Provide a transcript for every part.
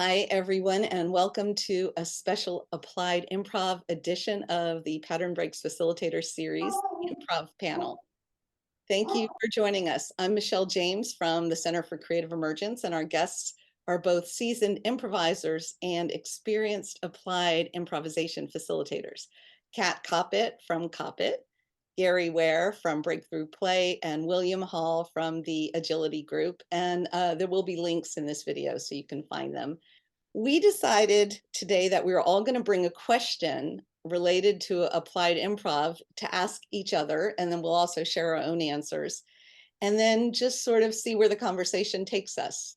Hi, everyone, and welcome to a special Applied Improv edition of the Pattern Breaks Facilitator Series Improv Panel. Thank you for joining us. I'm Michelle James from the Center for Creative Emergence, and our guests are both seasoned improvisers and experienced applied improvisation facilitators. Kat Koppett from Koppet, Gary Ware from Breakthrough Play, and William Hall from the Agility Group. And there will be links in this video so you can find them. We decided today that we were all going to bring a question related to applied improv to ask each other, and then we'll also share our own answers, and then just sort of see where the conversation takes us.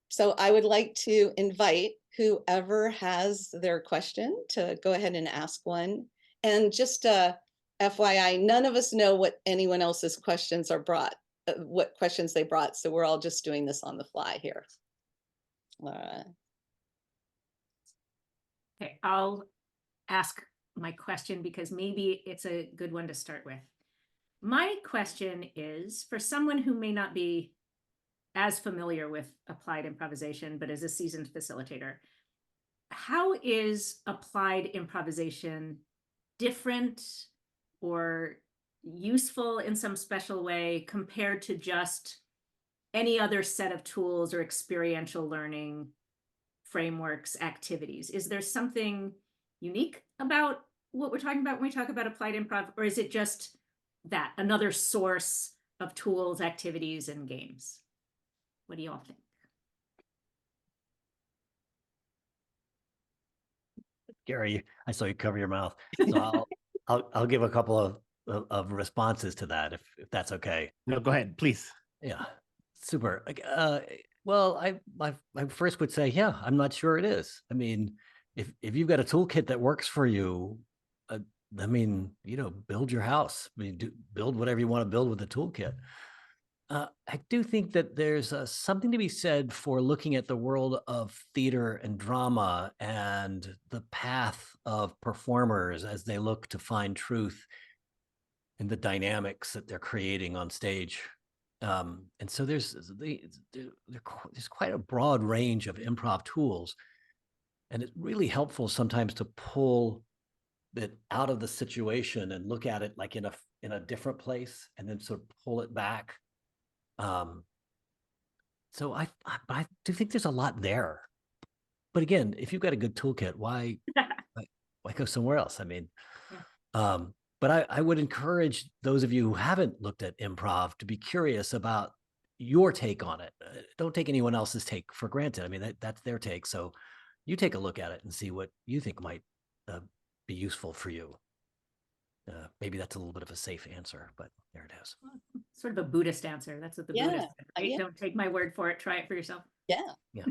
So I would like to invite whoever has their question to go ahead and ask one. And just FYI, none of us know what anyone else's questions are brought, what questions they brought. So we're all just doing this on the fly here. Okay, I'll ask my question because maybe it's a good one to start with. My question is for someone who may not be as familiar with applied improvisation, but as a seasoned facilitator, how is applied improvisation different or useful in some special way compared to just any other set of tools or experiential learning frameworks, activities? Is there something unique about what we're talking about when we talk about applied improv, or is it just that another source of tools, activities, and games? What do you all think? Gary, I saw you cover your mouth, so I'll give a couple of responses to that if that's okay. No, go ahead, please. Yeah, super. Well, I first would say, yeah, I'm not sure it is. I mean, if you've got a toolkit that works for you, I mean, build your house. I mean, build whatever you want to build with the toolkit. I do think that there's something to be said for looking at the world of theater and drama and the path of performers as they look to find truth in the dynamics that they're creating on stage. And so there's quite a broad range of improv tools, and it's really helpful sometimes to pull it out of the situation and look at it like in a different place, and then sort of pull it back. So I do think there's a lot there, but again, if you've got a good toolkit, why go somewhere else? I mean, yeah. But I would encourage those of you who haven't looked at improv to be curious about your take on it. Don't take anyone else's take for granted. I mean, that's their take. So you take a look at it and see what you think might be useful for you. Maybe that's a little bit of a safe answer, but there it is. Sort of a Buddhist answer. That's what the Buddhists say, right? Yeah. Don't take my word for it. Try it for yourself. Yeah. Yeah.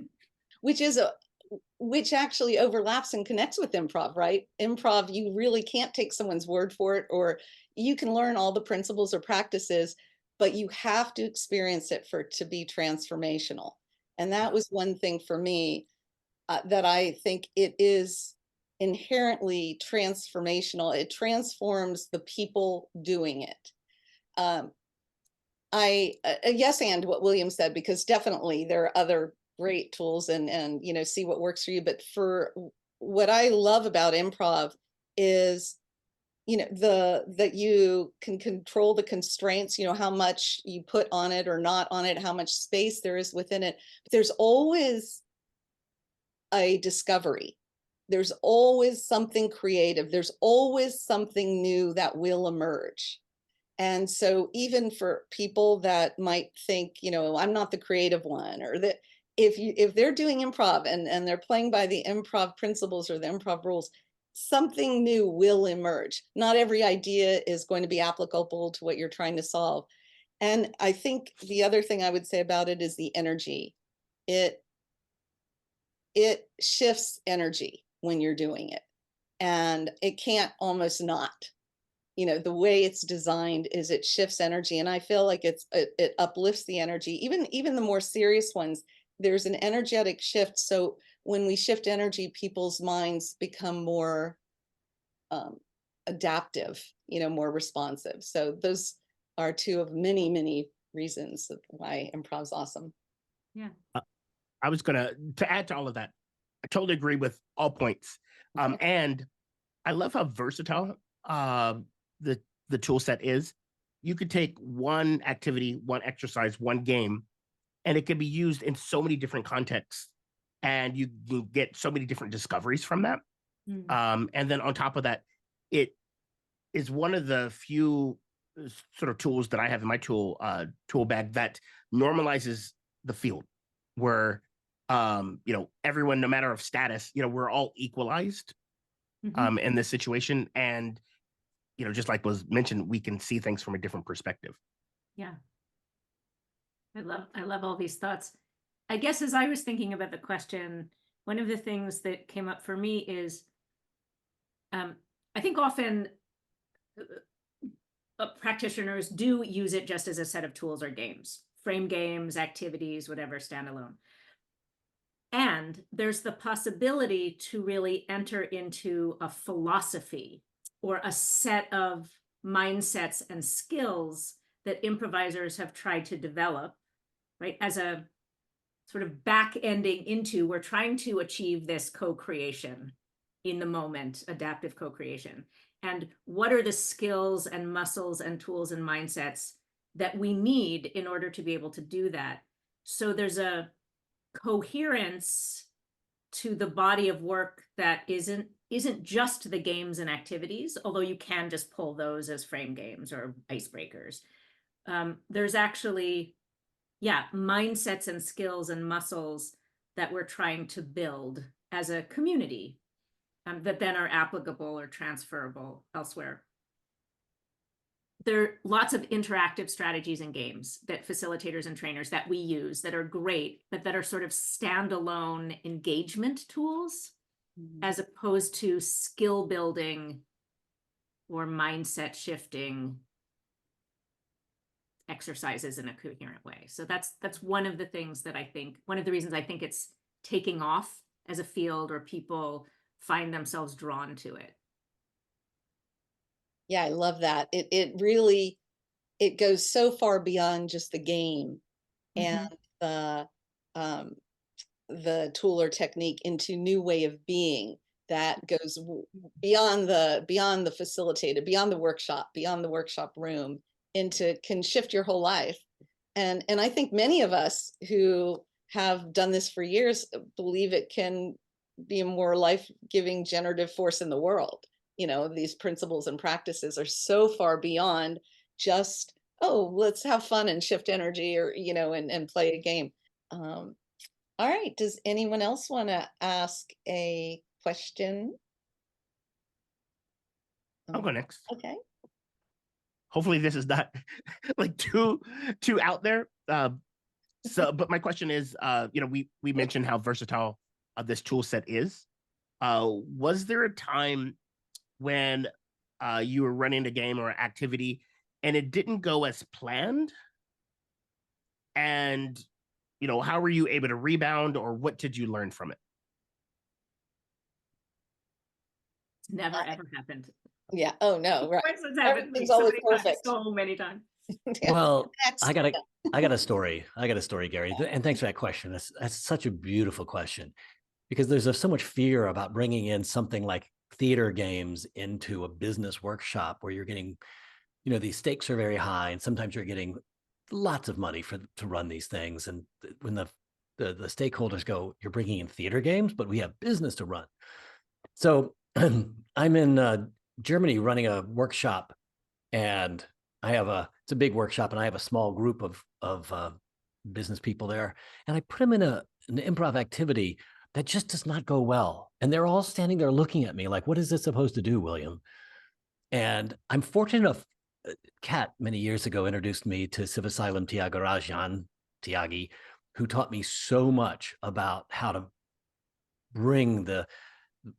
Which actually overlaps and connects with improv, right? Improv, you really can't take someone's word for it, or you can learn all the principles or practices, but you have to experience it for it to be transformational. And that was one thing for me that I think it is inherently transformational. It transforms the people doing it. Yes, and what William said, because definitely there are other great tools and see what works for you. But for what I love about improv is, that you can control the constraints, how much you put on it or not on it, how much space there is within it. But there's always a discovery. There's always something creative. There's always something new that will emerge. And so even for people that might think, I'm not the creative one, or that if they're doing improv and they're playing by the improv principles or the improv rules, something new will emerge. Not every idea is going to be applicable to what you're trying to solve. And I think the other thing I would say about it is the energy. It shifts energy when you're doing it, and it can't almost not. The way it's designed is it shifts energy, and I feel like it uplifts the energy. Even the more serious ones, there's an energetic shift. So when we shift energy, people's minds become more adaptive, more responsive. So those are two of many, many reasons why improv's awesome. Yeah. I was gonna to add to all of that. I totally agree with all points. And I love how versatile the tool set is. You could take one activity, one exercise, one game, and it can be used in so many different contexts, and you get so many different discoveries from that. And then on top of that, it is one of the few sort of tools that I have in my tool bag that normalizes the field, where everyone, no matter of status, we're all equalized in this situation, and just like was mentioned, we can see things from a different perspective. Yeah. I love all these thoughts. I guess as I was thinking about the question, one of the things that came up for me is, I think often practitioners do use it just as a set of tools or games, frame games, activities, whatever, standalone. And there's the possibility to really enter into a philosophy or a set of mindsets and skills that improvisers have tried to develop, right? As a sort of back ending into, we're trying to achieve this co-creation in the moment, adaptive co-creation. And what are the skills and muscles and tools and mindsets that we need in order to be able to do that? So there's a coherence to the body of work that isn't just the games and activities, although you can just pull those as frame games or icebreakers. There's actually, mindsets and skills and muscles that we're trying to build as a community that then are applicable or transferable elsewhere. There are lots of interactive strategies and games that facilitators and trainers that we use that are great, but that are sort of standalone engagement tools, as opposed to skill building or mindset shifting exercises in a coherent way. So that's one of the things that I think, one of the reasons I think it's taking off as a field, or people find themselves drawn to it. Yeah, I love that. It really, it goes so far beyond just the game and the tool or technique into new way of being that goes beyond the facilitator, beyond the workshop room, into can shift your whole life. And I think many of us who have done this for years believe it can be a more life-giving generative force in the world. These principles and practices are so far beyond just, oh, let's have fun and shift energy, or, and play a game. All right. Does anyone else want to ask a question? I'll go next. Okay. Hopefully this is not like too out there. But my question is, we mentioned how versatile this tool set is. Was there a time when you were running a game or activity and it didn't go as planned? And, how were you able to rebound, or what did you learn from it? It's never ever happened. Yeah. Oh no. Right. Everything's always perfect. So many times. Yeah. Well, I got a story. Gary. And thanks for that question. That's such a beautiful question, because there's so much fear about bringing in something like theater games into a business workshop where you're getting, these stakes are very high, and sometimes you're getting lots of money to run these things. And when the stakeholders go, you're bringing in theater games, but we have business to run. So I'm in Germany running a workshop, and it's a big workshop, and I have a small group of business people there, and I put them in an improv activity that just does not go well. And they're all standing there looking at me like, what is this supposed to do, William? And I'm fortunate enough, Kat many years ago introduced me to Sivasalam Tyagi, who taught me so much about how to bring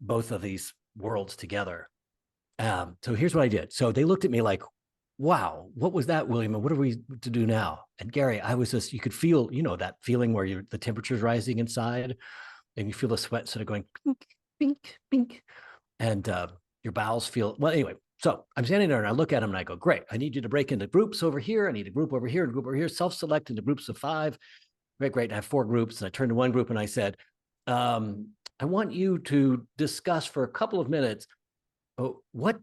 both of these worlds together. So here's what I did. So they looked at me like, wow, what was that, William? And what are we to do now? And Gary, I was just, you could feel, that feeling where the temperature's rising inside, and you feel the sweat sort of going pink, pink, pink. And your bowels feel, well, anyway. So I'm standing there and I look at him and I go, great, I need you to break into groups over here. I need a group over here and a group over here, self-select into groups of 5. great. I have 4 groups. And I turned to one group and I said, I want you to discuss for a couple of minutes, what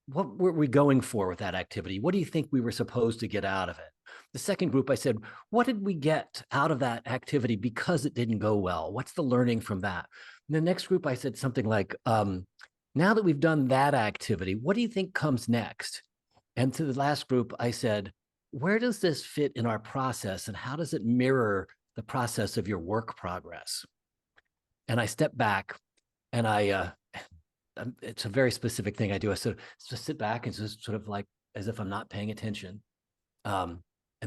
were we going for with that activity? What do you think we were supposed to get out of it? The second group, I said, what did we get out of that activity because it didn't go well? What's the learning from that? And the next group, I said something like, now that we've done that activity, what do you think comes next? And to the last group, I said, where does this fit in our process and how does it mirror the process of your work progress? And I stepped back and it's a very specific thing I do. I sort of just sit back and just sort of like as if I'm not paying attention. And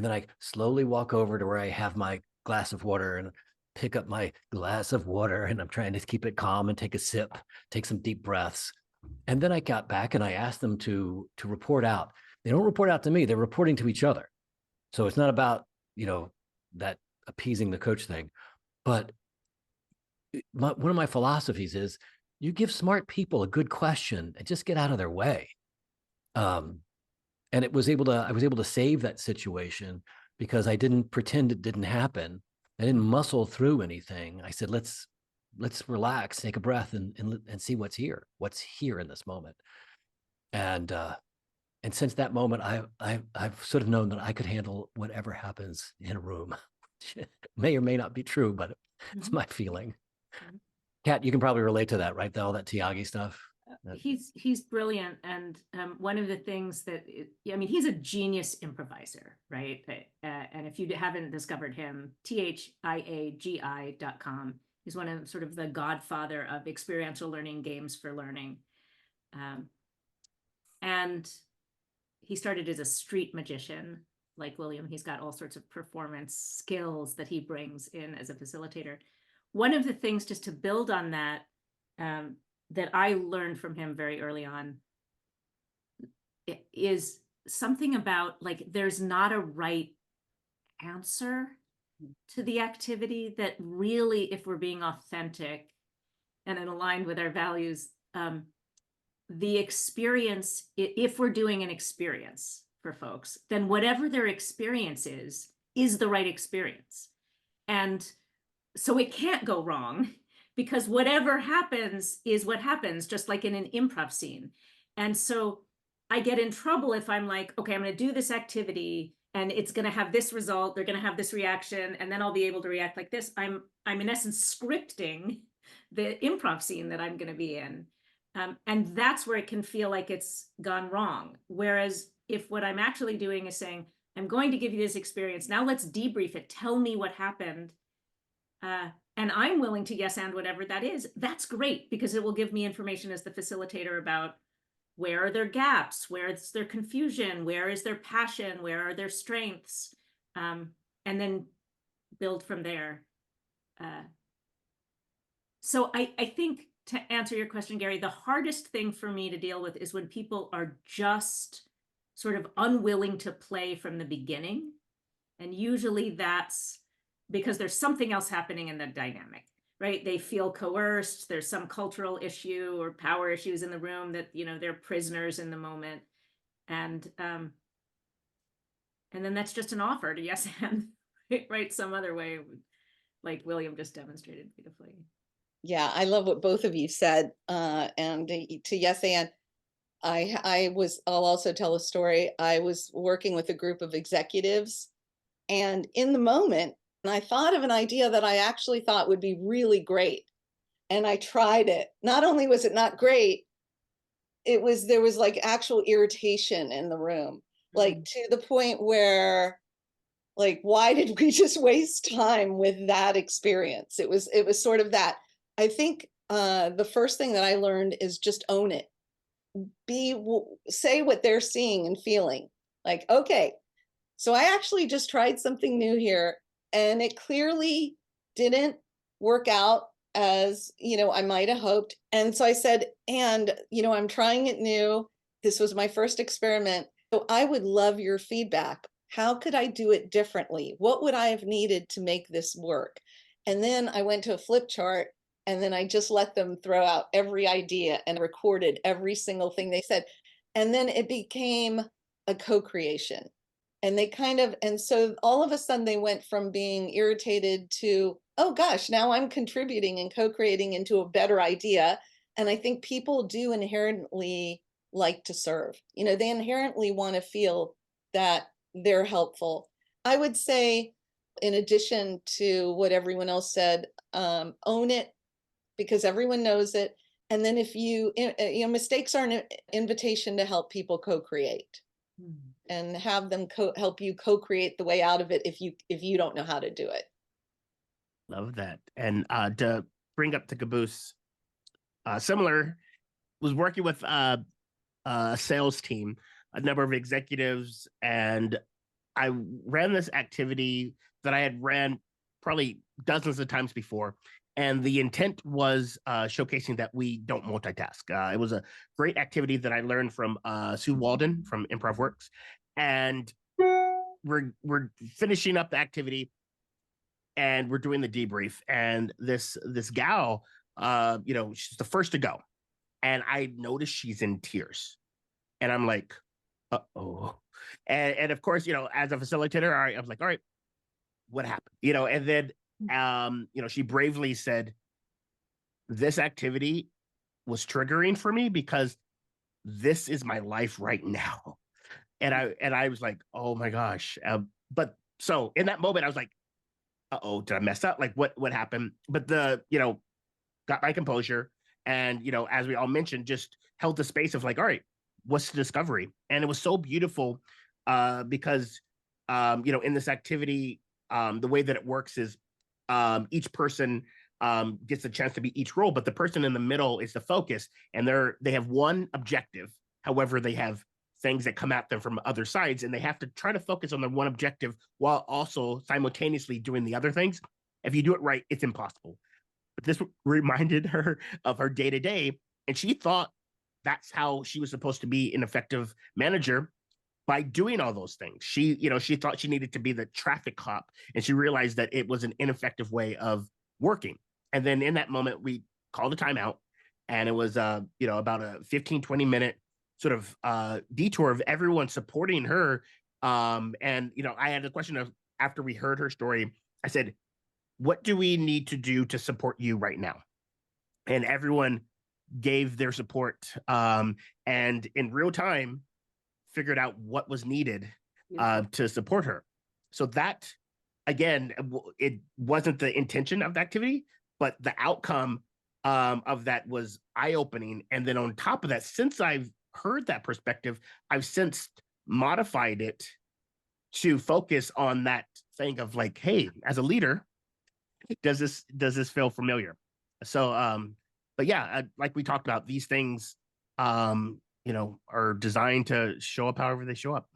then I slowly walk over to where I have my glass of water and pick up my glass of water, and I'm trying to keep it calm and take a sip, take some deep breaths. And then I got back and I asked them to report out. They don't report out to me, they're reporting to each other. So it's not about, that appeasing the coach thing. But one of my philosophies is you give smart people a good question and just get out of their way. And I was able to save that situation because I didn't pretend it didn't happen. I didn't muscle through anything. I said, let's relax, take a breath and see what's here in this moment. And since that moment, I've sort of known that I could handle whatever happens in a room. May or may not be true, but it's my feeling. Kat, you can probably relate to that, right? All that Tiagi stuff. He's brilliant, and one of the things that he's a genius improviser, right? And if you haven't discovered him, thiagi.com. He's one of sort of the godfather of experiential learning, games for learning, and he started as a street magician, like William. He's got all sorts of performance skills that he brings in as a facilitator. One of the things, just to build on that, that I learned from him very early on is something about like there's not a right answer to the activity, that really, if we're being authentic and aligned with our values, the experience, if we're doing an experience for folks, then whatever their experience is the right experience. And so it can't go wrong, because whatever happens is what happens, just like in an improv scene. And so I get in trouble if I'm like, okay, I'm going to do this activity and it's going to have this result, they're going to have this reaction, and then I'll be able to react like this. I'm in essence scripting the improv scene that I'm going to be in. And that's where it can feel like it's gone wrong. Whereas if what I'm actually doing is saying, I'm going to give you this experience, now let's debrief it, tell me what happened. And I'm willing to yes and whatever that is, that's great, because it will give me information as the facilitator about where are their gaps, where is their confusion, where is their passion, where are their strengths, and then build from there. So I think, to answer your question, Gary, the hardest thing for me to deal with is when people are just sort of unwilling to play from the beginning. And usually that's because there's something else happening in the dynamic, right? They feel coerced. There's some cultural issue or power issues in the room that, they're prisoners in the moment. And then that's just an offer to yes and, right? Some other way, like William just demonstrated beautifully. Yeah, I love what both of you said. And to yes and, I'll also tell a story. I was working with a group of executives, and in the moment, I thought of an idea that I actually thought would be really great. And I tried it. Not only was it not great, there was like actual irritation in the room, like to the point where, like, why did we just waste time with that experience? It was sort of that. I think the first thing that I learned is just own it. Say what they're seeing and feeling. Like, okay, so I actually just tried something new here, and it clearly didn't work out as, I might have hoped. And so I said, and, I'm trying it new. This was my first experiment. So I would love your feedback. How could I do it differently? What would I have needed to make this work? And then I went to a flip chart, and then I just let them throw out every idea and recorded every single thing they said. And then it became a co-creation. And they kind of, and so all of a sudden they went from being irritated to, oh gosh, now I'm contributing and co-creating into a better idea. And I think people do inherently like to serve. You know, they inherently want to feel that they're helpful. I would say, in addition to what everyone else said, own it because everyone knows it. And then if you know, mistakes are an invitation to help people co-create and have them help you co-create the way out of it if you don't know how to do it. Love that. And to bring up the caboose, similar, was working with a sales team, a number of executives, and I ran this activity that I had ran probably dozens of times before. And the intent was showcasing that we don't multitask. It was a great activity that I learned from Sue Walden from Improv Works. And we're finishing up the activity and we're doing the debrief. And this gal, you know, she's the first to go. And I noticed she's in tears. And I'm like, uh-oh. And of course, you know, as a facilitator, I was like, all right, what happened? You know, and then you know, she bravely said, this activity was triggering for me because this is my life right now. And I was like, oh my gosh. But so in that moment, I was like, uh-oh, did I mess up? Like what happened? But you know, got my composure. And, you know, as we all mentioned, just held the space of like, all right, what's the discovery? And it was so beautiful because, you know, in this activity, the way that it works is each person gets a chance to be each role, but the person in the middle is the focus, and they have one objective. However, they have things that come at them from other sides, and they have to try to focus on their one objective while also simultaneously doing the other things. If you do it right, it's impossible. But this reminded her of her day to day, and she thought that's how she was supposed to be an effective manager by doing all those things. She, you know, she thought she needed to be the traffic cop, and she realized that it was an ineffective way of working. And then in that moment, we called a timeout, and it was, you know, about a 15-20 minute sort of detour of everyone supporting her. And, you know, I had a question of, after we heard her story, I said, what do we need to do to support you right now? And everyone gave their support, and in real time figured out what was needed to support her. So that, again, it wasn't the intention of the activity, but the outcome of that was eye-opening. And then on top of that, since I've heard that perspective, I've since modified it to focus on that thing of like, hey, as a leader, does this feel familiar? So but yeah, like we talked about, these things you know, are designed to show up however they show up.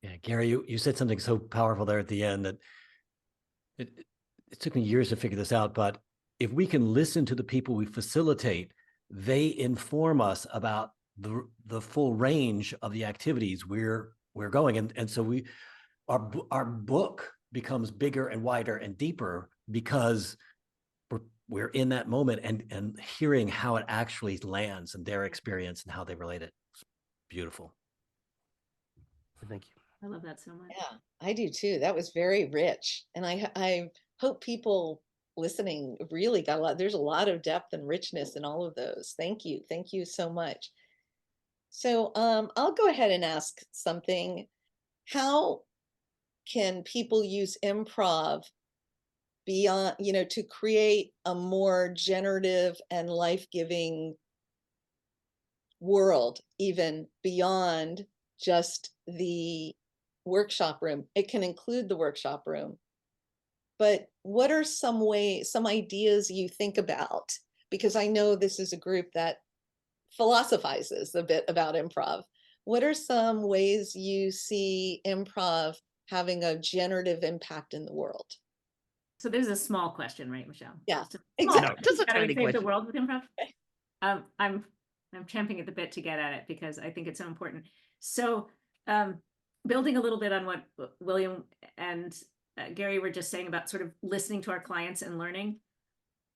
Yeah, Gary, you said something so powerful there at the end that it took me years to figure this out, but if we can listen to the people we facilitate, they inform us about the full range of the activities we're going. And so our book becomes bigger and wider and deeper because we're in that moment and hearing how it actually lands and their experience and how they relate it. It's beautiful. Thank you. I love that so much. Yeah, I do too. That was very rich. And I hope people listening really got a lot. There's a lot of depth and richness in all of those. Thank you. Thank you so much. So I'll go ahead and ask something. How can people use improv beyond, you know, to create a more generative and life-giving world, even beyond just the workshop room? It can include the workshop room. But what are some ideas you think about? Because I know this is a group that philosophizes a bit about improv. What are some ways you see improv having a generative impact in the world? So there's a small question, right, Michelle? Yeah, exactly. exactly. Just a How do we tiny save the question. world with improv? I'm champing at the bit to get at it because I think it's so important. So building a little bit on what William and Gary were just saying about sort of listening to our clients and learning.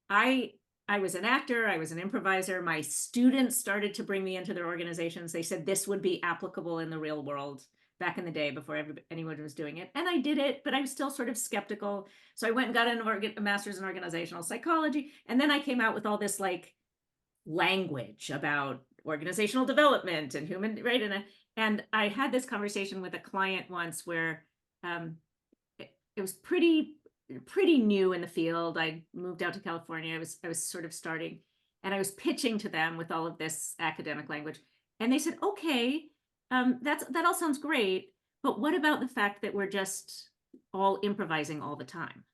I was an actor, I was an improviser. My students started to bring me into their organizations. They said this would be applicable in the real world. back in the day before anyone was doing it. And I did it, but I was still sort of skeptical. So I went and got a master's in organizational psychology. And then I came out with all this like language about organizational development and human, right? And I had this conversation with a client once where it was pretty new in the field. I moved out to California. I was sort of starting, and I was pitching to them with all of this academic language. And they said, okay, that all sounds great, but what about the fact that we're just all improvising all the time?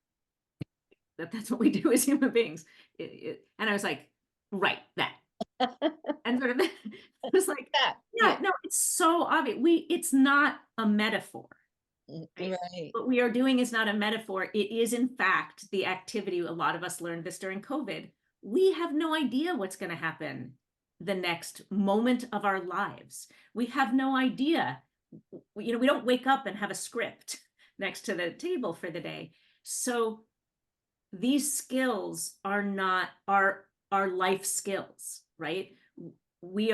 That's what we do as human beings. And I was like, right, that. And sort of, it was like, yeah, no, it's so obvious. It's not a metaphor. Right. What we are doing is not a metaphor. It is, in fact, the activity. A lot of us learned this during COVID. We have no idea what's going to happen the next moment of our lives. We have no idea. We don't wake up and have a script next to the table for the day. So these skills are not our life skills, right? We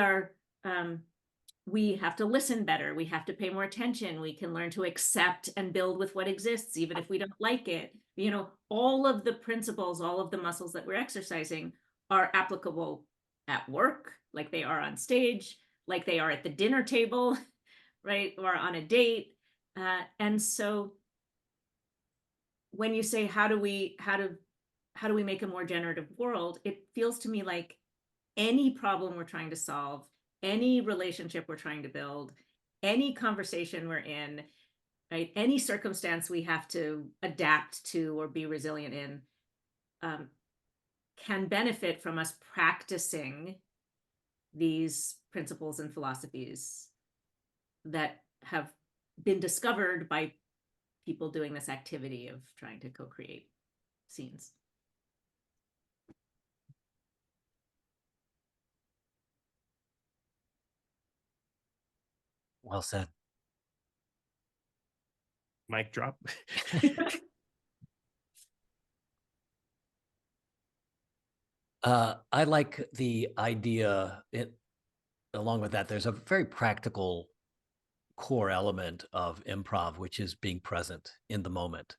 have to listen better. We have to pay more attention. We can learn to accept and build with what exists, even if we don't like it. All of the principles, all of the muscles that we're exercising are applicable at work, like they are on stage, like they are at the dinner table, right? Or on a date. And so when you say, how do we make a more generative world? It feels to me like any problem we're trying to solve, any relationship we're trying to build, any conversation we're in, right? Any circumstance we have to adapt to or be resilient in, can benefit from us practicing these principles and philosophies that have been discovered by people doing this activity of trying to co-create scenes. Well said. Mic drop. I like the idea, along with that, there's a very practical core element of improv, which is being present in the moment.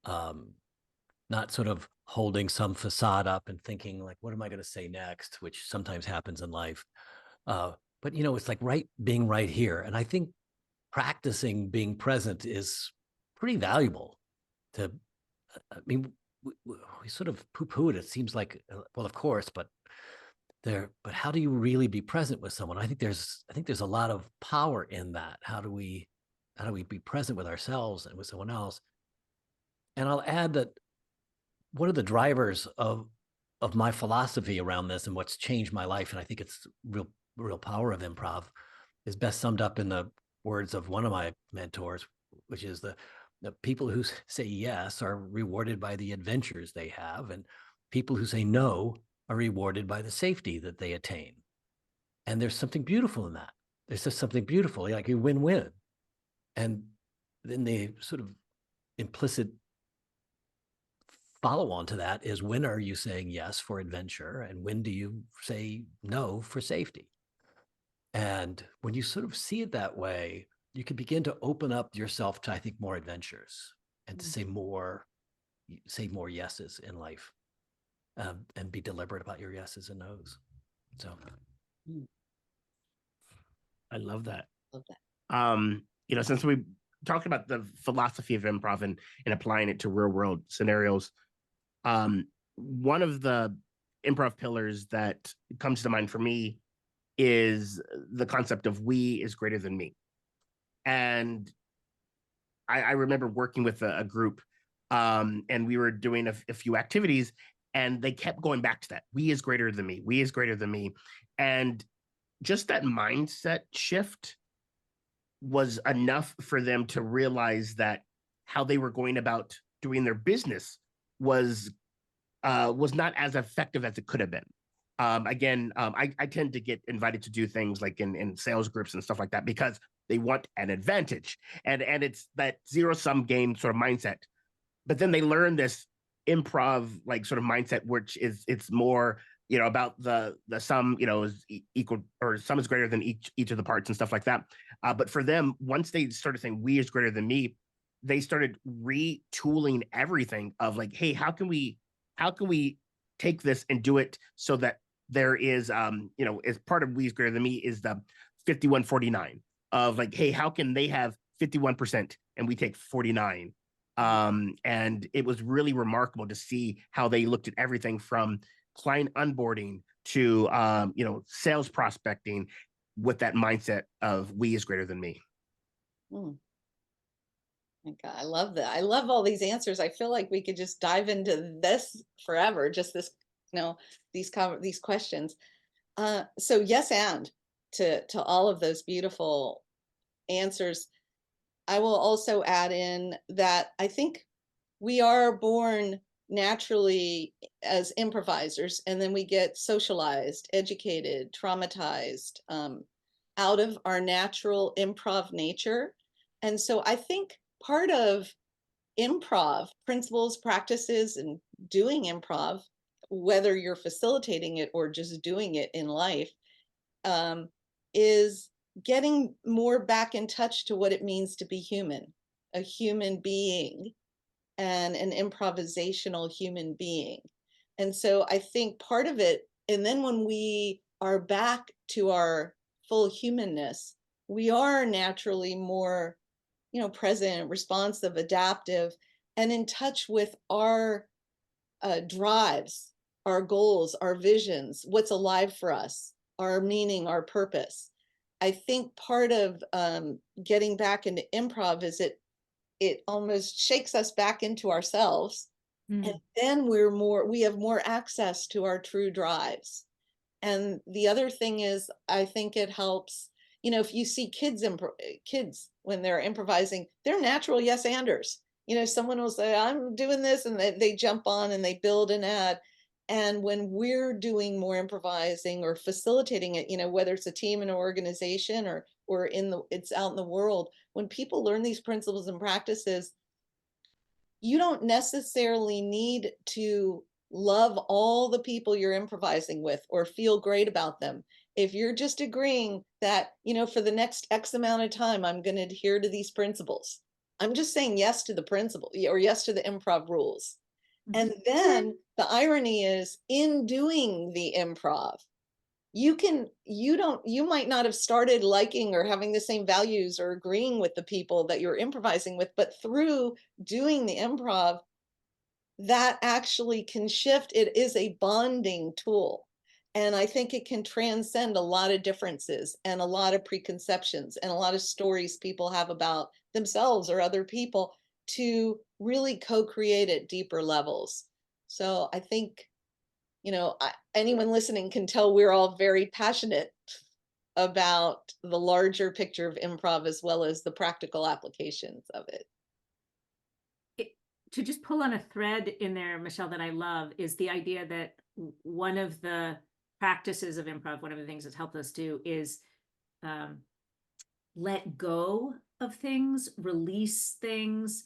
Not sort of holding some facade up and thinking like, what am I going to say next, which sometimes happens in life. But it's like being right here. And I think practicing being present is pretty valuable we sort of poo-poo it. It seems like, well, of course, but how do you really be present with someone? I think there's a lot of power in that. How do we be present with ourselves and with someone else? And I'll add that one of the drivers of my philosophy around this and what's changed my life, and I think it's real power of improv, is best summed up in the words of one of my mentors, which is the people who say yes are rewarded by the adventures they have, and people who say no are rewarded by the safety that they attain. And there's something beautiful in that. There's just something beautiful, like a win-win. And then the sort of implicit follow-on to that is, when are you saying yes for adventure, and when do you say no for safety? And when you sort of see it that way, you can begin to open up yourself to, I think, more adventures, and to say more yeses in life, and be deliberate about your yeses and nos. So I love that. Love that. Since we talked about the philosophy of improv and applying it to real world scenarios, one of the improv pillars that comes to mind for me is the concept of we is greater than me. And I remember working with a group, and we were doing a few activities, and they kept going back to that. We is greater than me. We is greater than me. And just that mindset shift was enough for them to realize that how they were going about doing their business was not as effective as it could have been. I tend to get invited to do things like in sales groups and stuff like that, because they want an advantage, and it's that zero-sum game sort of mindset. But then they learn this improv like sort of mindset, which is it's more about the sum, is equal, or sum is greater than each of the parts and stuff like that. But for them, once they started saying we is greater than me, they started retooling everything of like, hey, how can we take this and do it so that there is, as part of we is greater than me is the 51-49 of like, hey, how can they have 51% and we take 49? And it was really remarkable to see how they looked at everything from client onboarding to sales prospecting with that mindset of we is greater than me. Hmm. My God, I love that. I love all these answers. I feel like we could just dive into this forever. Just this, these questions. So yes, and to all of those beautiful answers, I will also add in that I think we are born naturally as improvisers, and then we get socialized, educated, traumatized out of our natural improv nature. And so I think part of improv principles, practices, and doing improv, whether you're facilitating it or just doing it in life, is getting more back in touch to what it means to be human, a human being, and an improvisational human being. And so I think part of it, and then when we are back to our full humanness, we are naturally more, present, responsive, adaptive, and in touch with our drives, our goals, our visions, what's alive for us, our meaning, our purpose. I think part of getting back into improv is it almost shakes us back into ourselves. And then we have more access to our true drives. And the other thing is, I think it helps, if you see kids when they're improvising, they're natural yes-anders. Someone will say, I'm doing this, and they jump on and they build and add. And when we're doing more improvising or facilitating it, whether it's a team in an organization or it's out in the world, when people learn these principles and practices, you don't necessarily need to love all the people you're improvising with or feel great about them. If you're just agreeing that, for the next X amount of time, I'm going to adhere to these principles. I'm just saying yes to the principle or yes to the improv rules. And then the irony is, in doing the improv, you might not have started liking or having the same values or agreeing with the people that you're improvising with, but through doing the improv, that actually can shift. It is a bonding tool. And I think it can transcend a lot of differences and a lot of preconceptions and a lot of stories people have about themselves or other people to really co-create at deeper levels. So I think, anyone listening can tell we're all very passionate about the larger picture of improv as well as the practical applications of it. To just pull on a thread in there, Michelle, that I love is the idea that one of the practices of improv, one of the things that's helped us do is let go of things, release things,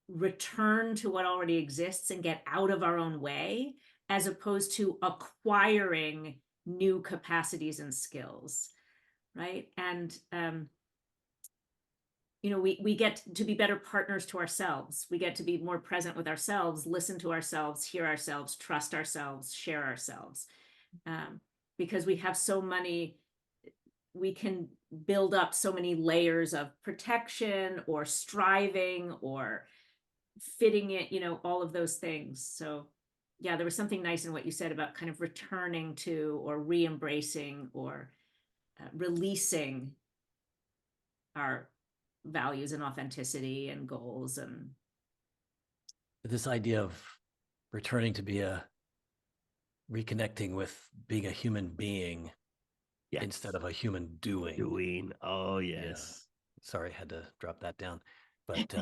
return to what already exists and get out of our own way, as opposed to acquiring new capacities and skills, right? And we get to be better partners to ourselves. We get to be more present with ourselves, listen to ourselves, hear ourselves, trust ourselves, share ourselves. Because we have so many, we can build up so many layers of protection or striving or fitting it, all of those things. So yeah, there was something nice in what you said about kind of returning to or re-embracing or releasing our values and authenticity and goals. And this idea of returning to be reconnecting with being a human being instead of a human doing. Oh yes. Yeah. Sorry, I had to drop that down. But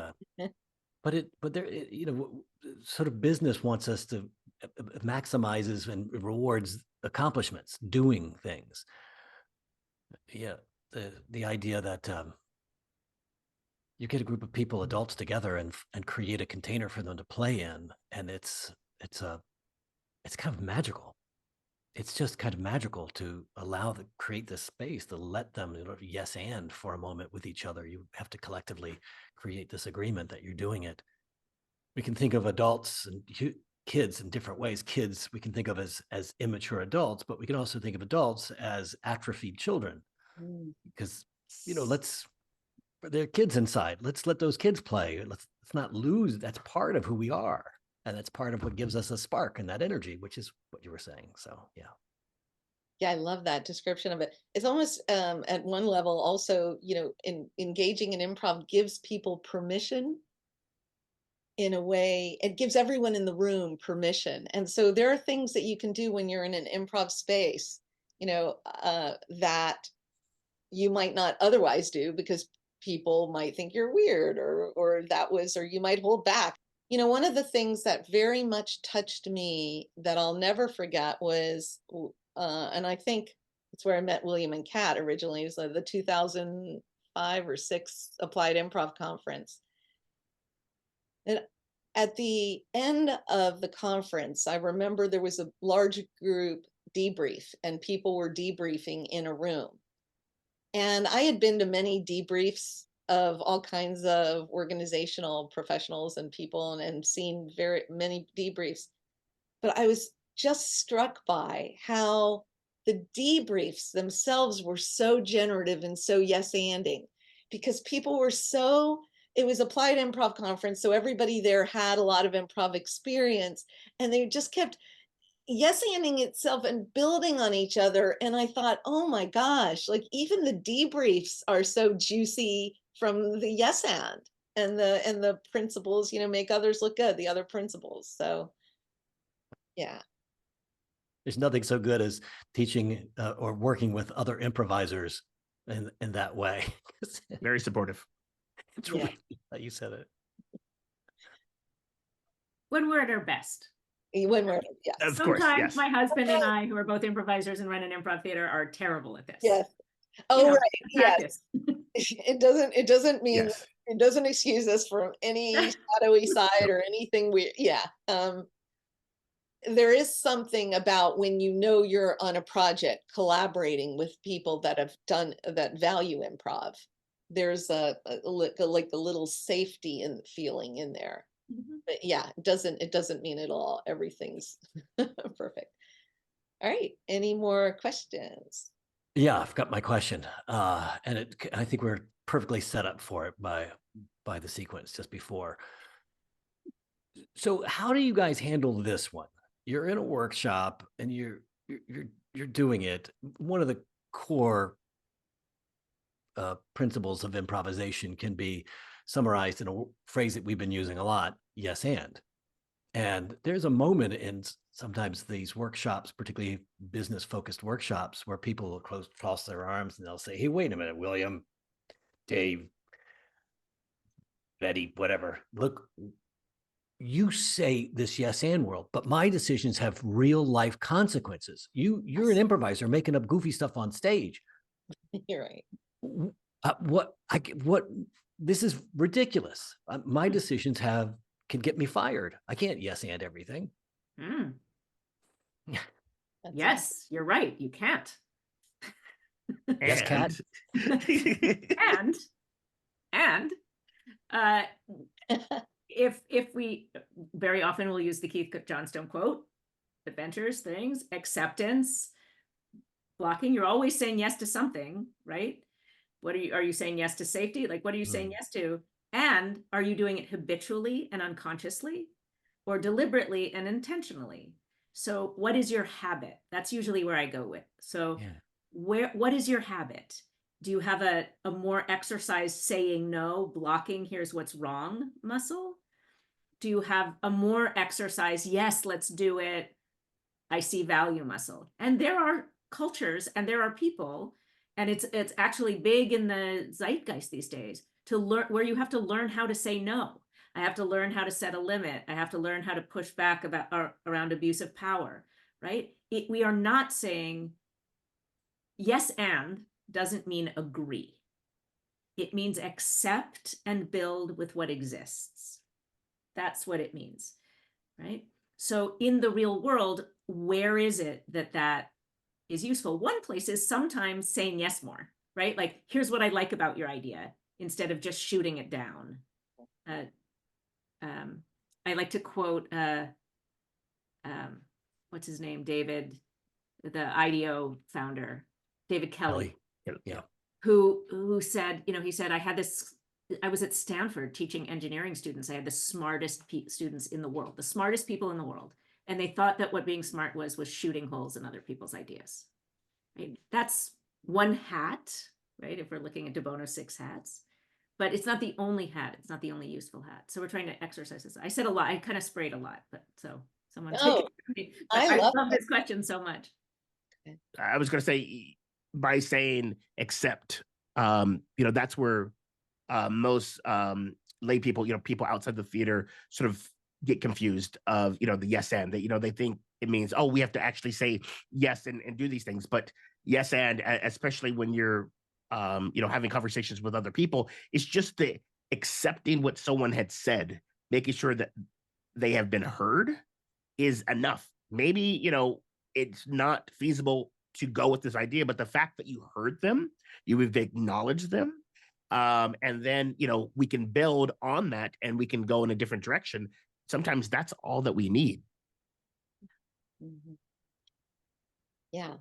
but there, sort of business wants us to maximizes and rewards accomplishments, doing things. Yeah, the idea that you get a group of people, adults together, and create a container for them to play in, and it's kind of magical. it's just kind of magical to create this space to let them, yes and for a moment with each other. You have to collectively create this agreement that you're doing it. We can think of adults and kids in different ways. Kids we can think of as immature adults, but we can also think of adults as atrophied children, because there are kids inside. Let's let those kids play. Let's not lose. That's part of who we are. And that's part of what gives us a spark and that energy, which is what you were saying. So, yeah. Yeah, I love that description of it. It's almost at one level also, engaging in improv gives people permission in a way. It gives everyone in the room permission. And so there are things that you can do when you're in an improv space, that you might not otherwise do because people might think you're weird or you might hold back. One of the things that very much touched me that I'll never forget was, and I think it's where I met William and Kat originally. It was the 2005 or 6 Applied Improv Conference. And at the end of the conference, I remember there was a large group debrief and people were debriefing in a room. And I had been to many debriefs of all kinds of organizational professionals and people and seen very many debriefs. But I was just struck by how the debriefs themselves were so generative and so yes-anding, because people were it was Applied Improv Conference, so everybody there had a lot of improv experience, and they just kept yes-anding itself and building on each other. And I thought, oh my gosh, like even the debriefs are so juicy from the yes and the principles, make others look good, the other principles. So yeah. There's nothing so good as teaching or working with other improvisers in that way. Very supportive. It's Yeah. really how you said it. When we're at our best. When we're, yes. Of course, Sometimes yes. my husband and I, who are both improvisers and run an improv theater, are terrible at this. Yes. Oh, right. Practice. Yes. It doesn't mean, Yes. it doesn't excuse us from any shadowy side or anything weird. Yeah. There is something about when you're on a project collaborating with people that value improv. There's like a little safety and feeling in there. But yeah, it doesn't mean everything's perfect. All right, any more questions? Yeah, I've got my question. And I think we're perfectly set up for it by the sequence just before. So how do you guys handle this one? You're in a workshop and you're doing it. One of the core principles of improvisation can be summarized in a phrase that we've been using a lot: yes and. And there's a moment in sometimes these workshops, particularly business focused workshops, where people will cross their arms and they'll say, hey, wait a minute, William, Dave, Betty, whatever, look, you say this yes and world, but my decisions have real life consequences. You're an improviser making up goofy stuff on stage. You're right. What this is ridiculous. My decisions can get me fired. I can't yes and everything. Yes, you're right. You can't. Yes, Kat. And if we very often will use the Keith Johnstone quote, adventures, things, acceptance, blocking, you're always saying yes to something, right? Are you saying yes to safety? Like, what are you saying yes to? And are you doing it habitually and unconsciously, or deliberately and intentionally? So what is your habit? That's usually where I go with. So what is your habit? Do you have a more exercised saying no, blocking, here's what's wrong muscle? Do you have a more exercise, yes, let's do it, I see value muscle? And there are cultures and there are people, and it's actually big in the zeitgeist these days, to learn where you have to learn how to say no. I have to learn how to set a limit. I have to learn how to push back around abuse of power, right? We are not saying yes and doesn't mean agree. It means accept and build with what exists. That's what it means, right? So in the real world, where is it that that is useful? One place is sometimes saying yes more, right? Like, here's what I like about your idea, instead of just shooting it down. I like to quote, what's his name? David, the IDEO founder, David Kelly. Yeah. Who said, he said, I was at Stanford teaching engineering students. I had the smartest students in the world, the smartest people in the world. And they thought that what being smart was shooting holes in other people's ideas. Right? That's one hat, right? If we're looking at de Bono 6 hats, but it's not the only hat. It's not the only useful hat. So we're trying to exercise this. I said a lot. I kind of sprayed a lot, but so someone take it from me. But I love this question so much. I was going to say, by saying accept, that's where most lay people, people outside the theater sort of get confused of, the yes and that, they think it means, oh, we have to actually say yes and do these things. But yes, and especially when you're, having conversations with other people, it's just the accepting what someone had said, making sure that they have been heard is enough. Maybe, it's not feasible to go with this idea, but the fact that you heard them, you have acknowledged them, and then, we can build on that and we can go in a different direction. Sometimes that's all that we need. Mm-hmm. Yeah,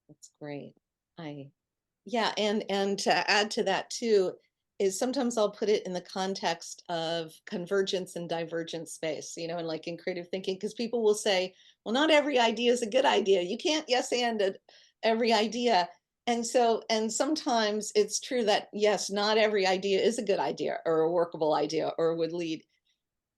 that's great. And to add to that too, is sometimes I'll put it in the context of convergence and divergence space, and like in creative thinking, because people will say, well, not every idea is a good idea. You can't yes and every idea. And sometimes it's true that yes, not every idea is a good idea or a workable idea or would lead.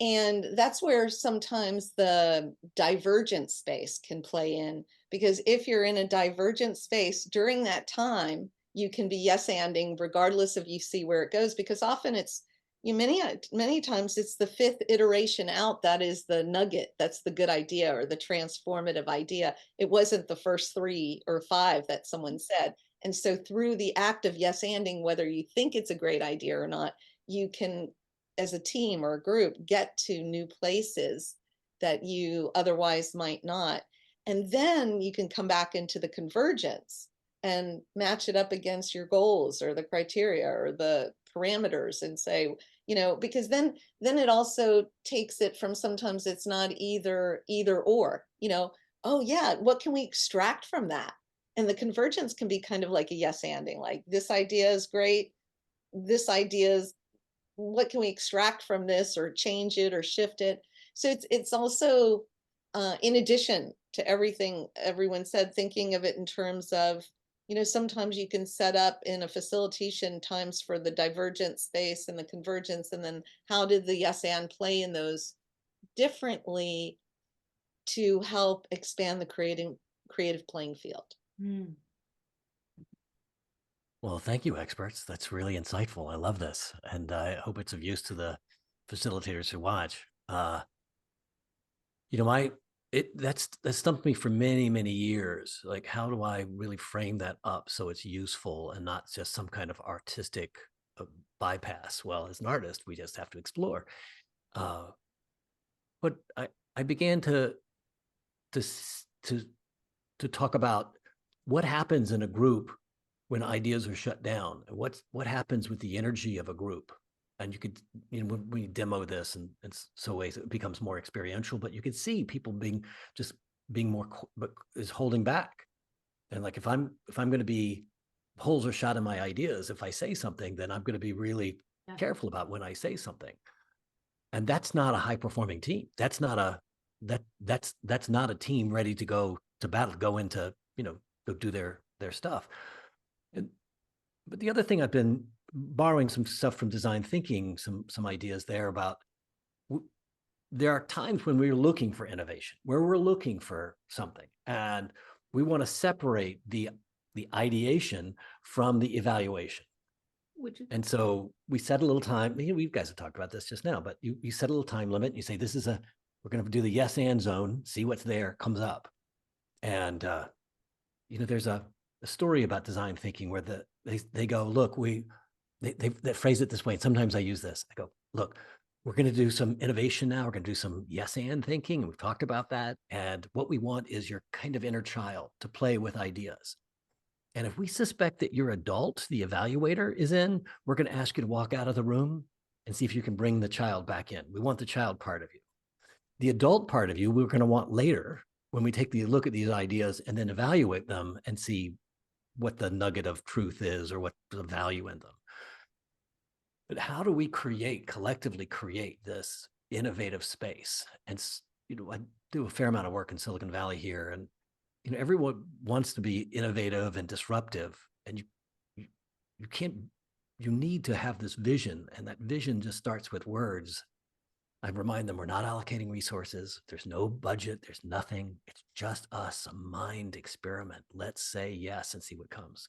And that's where sometimes the divergent space can play in, because if you're in a divergent space during that time, you can be yes-anding regardless of you see where it goes, because often it's many times it's the 5th iteration out that is the nugget, that's the good idea or the transformative idea. It wasn't the first 3 or 5 that someone said. And so through the act of yes-anding, whether you think it's a great idea or not, you can, as a team or a group, get to new places that you otherwise might not. And then you can come back into the convergence and match it up against your goals or the criteria or the parameters and say, because then it also takes it from, sometimes it's not either or, oh yeah, what can we extract from that? And the convergence can be kind of like a yes-anding, like this idea is great, this idea is, what can we extract from this or change it or shift it? So it's also, in addition to everything everyone said, thinking of it in terms of, sometimes you can set up in a facilitation times for the divergent space and the convergence, and then how did the yes and play in those differently to help expand the creative playing field. Well, thank you, experts. That's really insightful. I love this. And I hope it's of use to the facilitators who watch. That stumped me for many, many years. Like, how do I really frame that up so it's useful and not just some kind of artistic bypass? Well, as an artist, we just have to explore. But I began to talk about what happens in a group when ideas are shut down. What happens with the energy of a group? And you could, when we demo this, and in so ways it becomes more experiential, but you could see people being more, but is holding back. And like, if I'm going to be, holes are shot in my ideas, if I say something, then I'm going to be really careful about when I say something. And that's not a high performing team. That's not a team ready to go to battle, go into, go do their stuff. But the other thing, I've been borrowing some stuff from design thinking, some ideas there about, there are times when we're looking for innovation, where we're looking for something, and we want to separate the ideation from the evaluation. And so we set a little time. You guys have talked about this just now, but you set a little time limit. And you say, we're going to do the yes and zone, see what's there, comes up. And, there's a story about design thinking where they go, look, they phrase it this way. And sometimes I use this. I go, look, we're going to do some innovation now. We're going to do some yes and thinking. And we've talked about that. And what we want is your kind of inner child to play with ideas. And if we suspect that your adult, the evaluator, is in, we're going to ask you to walk out of the room and see if you can bring the child back in. We want the child part of you. The adult part of you, we're going to want later when we take the look at these ideas and then evaluate them and see what the nugget of truth is or what's the value in them. But how do we collectively create this innovative space? And, I do a fair amount of work in Silicon Valley here, and everyone wants to be innovative and disruptive, and you can't, you need to have this vision, and that vision just starts with words. I remind them we're not allocating resources. There's no budget. There's nothing. It's just us, a mind experiment. Let's say yes and see what comes.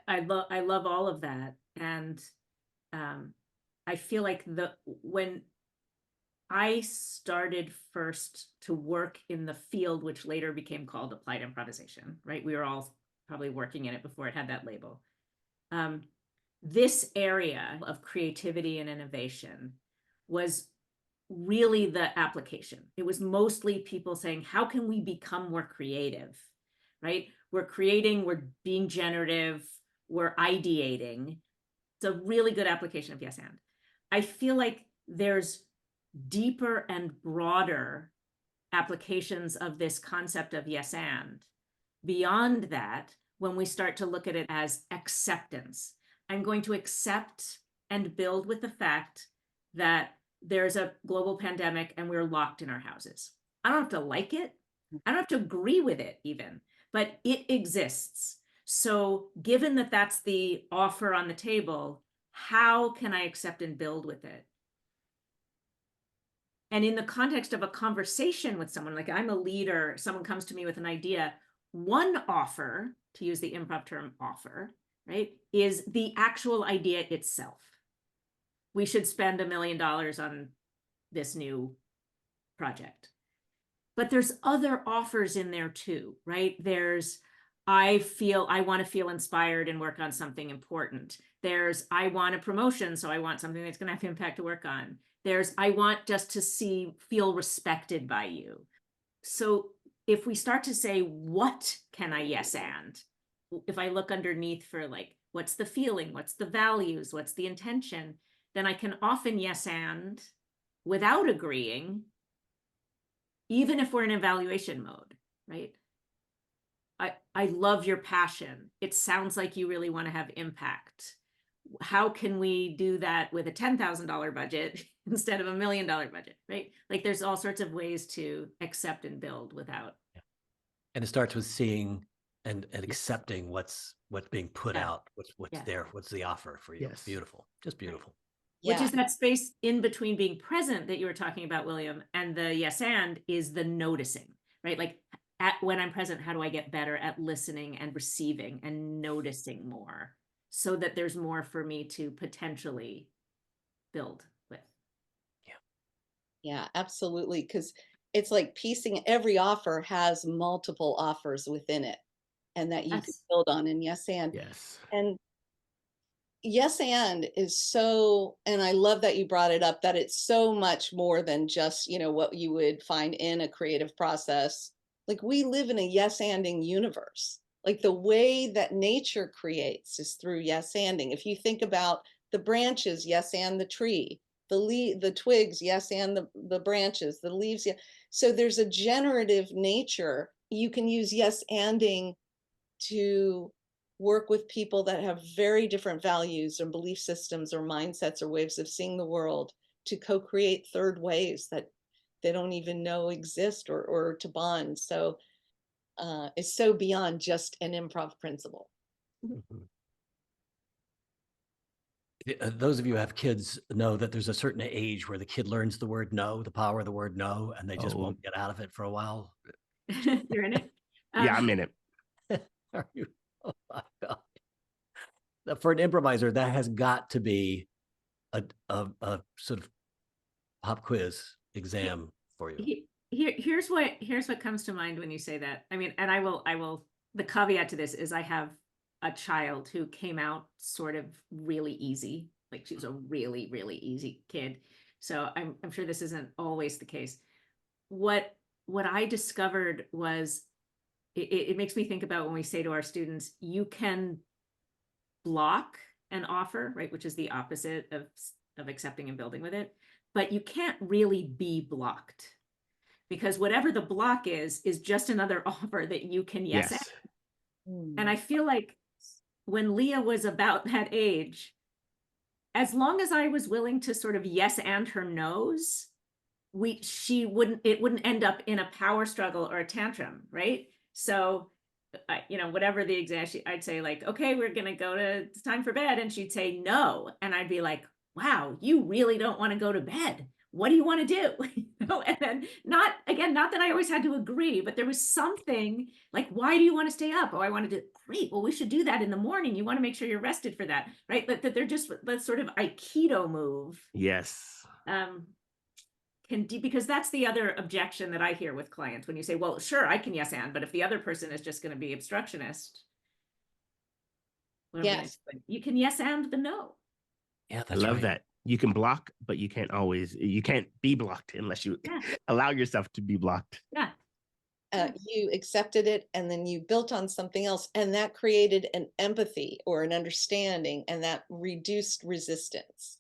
I love all of that. And I feel like when I started first to work in the field, which later became called applied improvisation, right? We were all probably working in it before it had that label. This area of creativity and innovation was really the application. It was mostly people saying, how can we become more creative, right? We're creating, we're being generative, we're ideating. It's a really good application of yes and. I feel like there's deeper and broader applications of this concept of yes and. Beyond that, when we start to look at it as acceptance, I'm going to accept and build with the fact that there's a global pandemic and we're locked in our houses. I don't have to like it. I don't have to agree with it even, but it exists. So given that that's the offer on the table, how can I accept and build with it? And in the context of a conversation with someone, like I'm a leader, someone comes to me with an idea, one offer, to use the improv term offer, right, is the actual idea itself. We should spend $1 million on this new project. But there's other offers in there too, right? There's, I want to feel inspired and work on something important. There's, I want a promotion, so I want something that's going to have impact to work on. There's, I want just to feel respected by you. So if we start to say, what can I yes and? If I look underneath for like, what's the feeling? What's the values? What's the intention? Then I can often yes and without agreeing, even if we're in evaluation mode, right? I love your passion. It sounds like you really want to have impact. How can we do that with a $10,000 budget instead of $1 million budget, right? Like there's all sorts of ways to accept and build without. Yeah. And it starts with seeing and accepting what's being put out, what's there, what's the offer for you. Yes. Beautiful, just beautiful. Which is that space in between being present that you were talking about, William, and the yes and is the noticing, right? Like when I'm present, how do I get better at listening and receiving and noticing more so that there's more for me to potentially build with? Yeah, absolutely. Because it's like piecing, every offer has multiple offers within it and that you can build on. And yes and. Yes. And yes and is so, and I love that you brought it up, that it's so much more than just, what you would find in a creative process. Like we live in a yes anding universe. Like the way that nature creates is through yes anding. If you think about the branches, yes and the tree, the twigs, yes and the branches, the leaves, yeah. So there's a generative nature. You can use yes anding to work with people that have very different values or belief systems or mindsets or ways of seeing the world to co-create third ways that they don't even know exist or to bond. So it's so beyond just an improv principle. Mm-hmm. Those of you who have kids know that there's a certain age where the kid learns the word no, the power of the word no, and they just won't get out of it for a while. You're in it? Yeah, I'm in it. Are you? Oh my God. For an improviser, that has got to be a sort of pop quiz exam for you. Here's what comes to mind when you say that. I mean, and I will, the caveat to this is I have a child who came out sort of really easy Like she was a really, really easy kid. So I'm sure this isn't always the case. What I discovered was it makes me think about when we say to our students, you can block an offer, right, which is the opposite of accepting and building with it, but you can't really be blocked, because whatever the block is just another offer that you can yes Yes. and I feel like when Leah was about that age, as long as I was willing to sort of yes and her no's, it wouldn't end up in a power struggle or a tantrum, right? So, whatever the exact, I'd say like, okay, we're gonna it's time for bed, and she'd say no, and I'd be like, wow, you really don't want to go to bed. What do you want to do? And then not that I always had to agree, but there was something like, why do you want to stay up? Oh, I want to do, great. Well, we should do that in the morning. You want to make sure you're rested for that, right? That they're just that sort of Aikido move. Yes. Because that's the other objection that I hear with clients when you say, well, sure, I can yes and, but if the other person is just going to be obstructionist, Yes. you can yes and the no. Yeah, I that's love right. that. You can block, but you can't be blocked unless you allow yourself to be blocked. Yeah. You accepted it, and then you built on something else, and that created an empathy or an understanding, and that reduced resistance.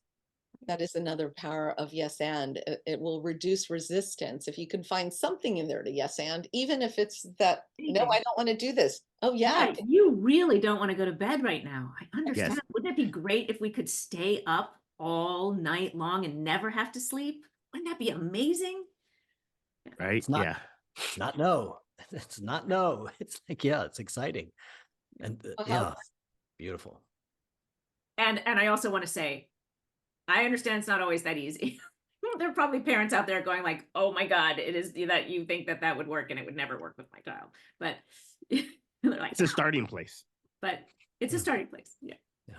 That is another power of yes and. It will reduce resistance if you can find something in there to yes and, even if it's that, no, I don't want to do this. Oh yeah. You really don't want to go to bed right now. I understand. Yes. Wouldn't it be great if we could stay up all night long and never have to sleep? Wouldn't that be amazing? Right. It's not, Yeah. it's not no. It's not no. It's like, yeah, it's exciting. And yeah, beautiful. And I also want to say, I understand it's not always that easy. There are probably parents out there going like, oh my God, it is that you think that would work and it would never work with my child. But they're like, It's a starting place. But it's a starting place. Yeah. Yeah.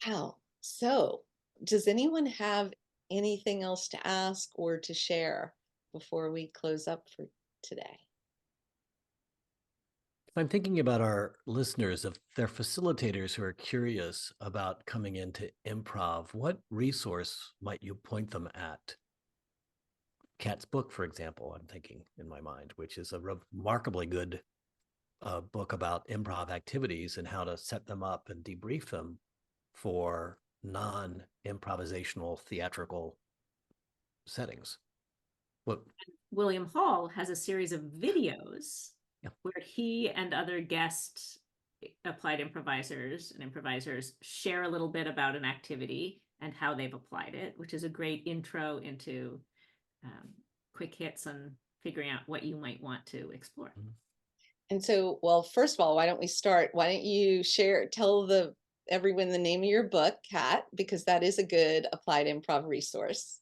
Wow. So does anyone have anything else to ask or to share before we close up for today? If I'm thinking about our listeners, if they're facilitators who are curious about coming into improv, what resource might you point them at? Kat's book, for example, I'm thinking in my mind, which is a remarkably good book about improv activities and how to set them up and debrief them for non-improvisational theatrical settings. William Hall has a series of videos where he and other guest applied improvisers and improvisers share a little bit about an activity and how they've applied it, which is a great intro into quick hits on figuring out what you might want to explore. And so, well, first of all, why don't you tell everyone the name of your book, Kat, because that is a good applied improv resource.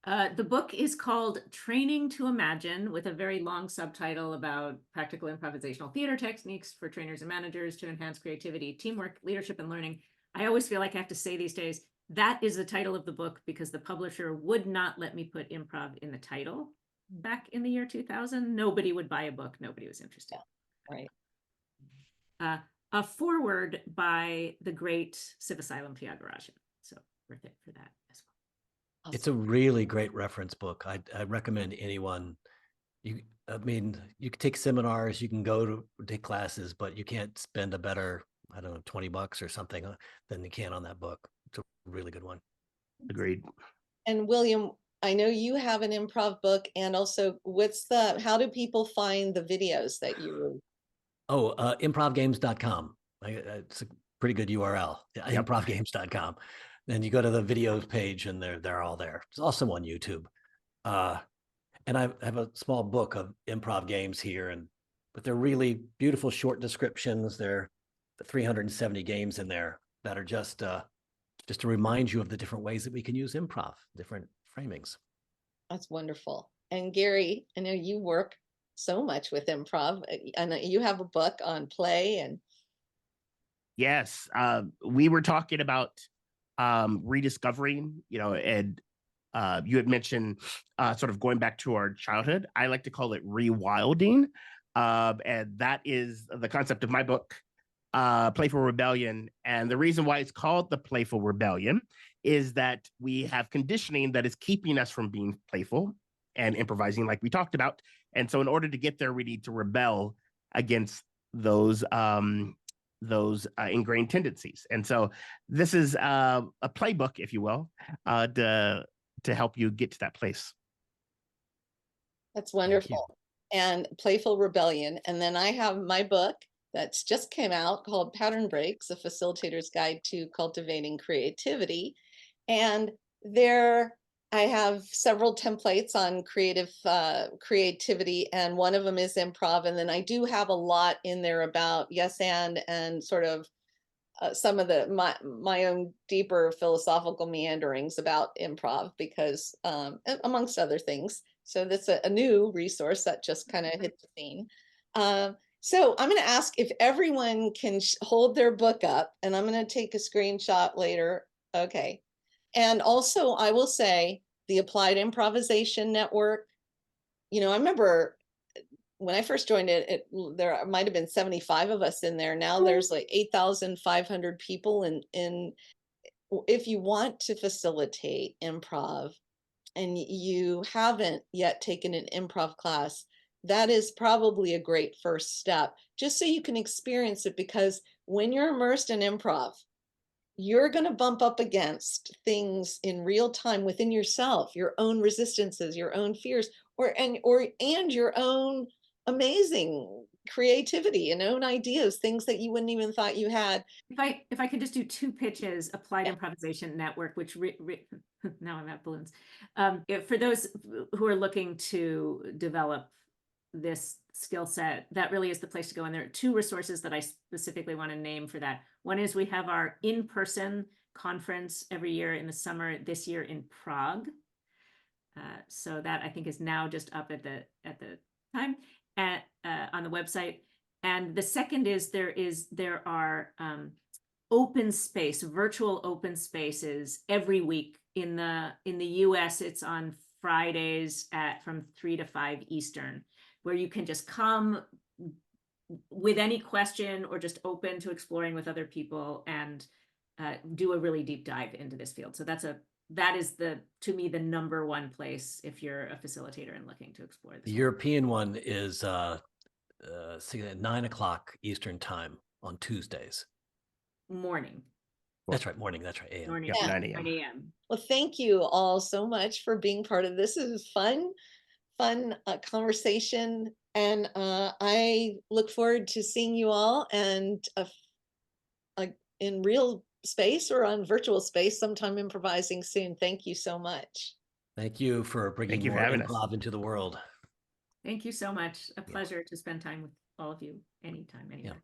The book is called Training to Imagine, with a very long subtitle about practical improvisational theater techniques for trainers and managers to enhance creativity, teamwork, leadership, and learning. I always feel like I have to say these days, that is the title of the book because the publisher would not let me put improv in the title back in the year 2000. Nobody would buy a book. Nobody was interested. Right. A foreword by the great Civ Asylum Tyagarajan. So worth it for that as well. Awesome. It's a really great reference book. I recommend anyone. You can take seminars, you can go to take classes, but you can't spend a better, I don't know, $20 or something than you can on that book. It's a really good one. Agreed. And William, I know you have an improv book, and also how do people find the videos that you? Oh, improvgames.com. It's a pretty good URL. Improvgames.com. Then you go to the videos page and they're all there. It's also on YouTube. And I have a small book of improv games here, but they're really beautiful short descriptions. There are 370 games in there that are just to remind you of the different ways that we can use improv, different framings. That's wonderful. And Gary, I know you work so much with improv, and you have a book on play and. Yes, we were talking about rediscovering, and you had mentioned sort of going back to our childhood. I like to call it rewilding, and that is the concept of my book. Playful Rebellion. And the reason why it's called the Playful Rebellion is that we have conditioning that is keeping us from being playful and improvising, like we talked about. And so in order to get there, we need to rebel against those ingrained tendencies. And so this is a playbook, if you will, to help you get to that place. That's wonderful. And Playful Rebellion. And then I have my book that's just came out called Pattern Breaks, A Facilitator's Guide to Cultivating Creativity. And there I have several templates on creativity, and one of them is improv. And then I do have a lot in there about yes and sort of some of my own deeper philosophical meanderings about improv, because amongst other things. So that's a new resource that just kind of hit the scene. So I'm going to ask if everyone can hold their book up, and I'm going to take a screenshot later. Okay. And also I will say the Applied Improvisation Network, I remember when I first joined it, there might have been 75 of us in there. Now there's like 8,500 people. And if you want to facilitate improv and you haven't yet taken an improv class, that is probably a great first step, just so you can experience it. Because when you're immersed in improv, you're going to bump up against things in real time within yourself, your own resistances, your own fears, and your own amazing creativity and own ideas, things that you wouldn't even thought you had. If I could just do two pitches, Applied Improvisation Network, which now I'm at balloons. For those who are looking to develop this skill set, that really is the place to go. And there are two resources that I specifically want to name for that. One is we have our in-person conference every year in the summer, this year in Prague. So that I think is now just up at the time on the website. And the second is there are open space, virtual open spaces every week in the US. It's on Fridays from 3 to 5 Eastern, where you can just come with any question or just open to exploring with other people and do a really deep dive into this field. So that is to me the number one place if you're a facilitator and looking to explore this. The European one is 9 o'clock Eastern time on Tuesdays. Morning. That's right, morning. That's right, AM. Morning. Yep, Yeah. 9 a.m. 9 a.m. Well, thank you all so much for being part of this. This is fun conversation. And I look forward to seeing you all and in real space or on virtual space sometime improvising soon. Thank you so much. Thank you for bringing you for more having us. improv into the world. Thank you so much. A pleasure to spend time with all of you anytime, anywhere. Yeah.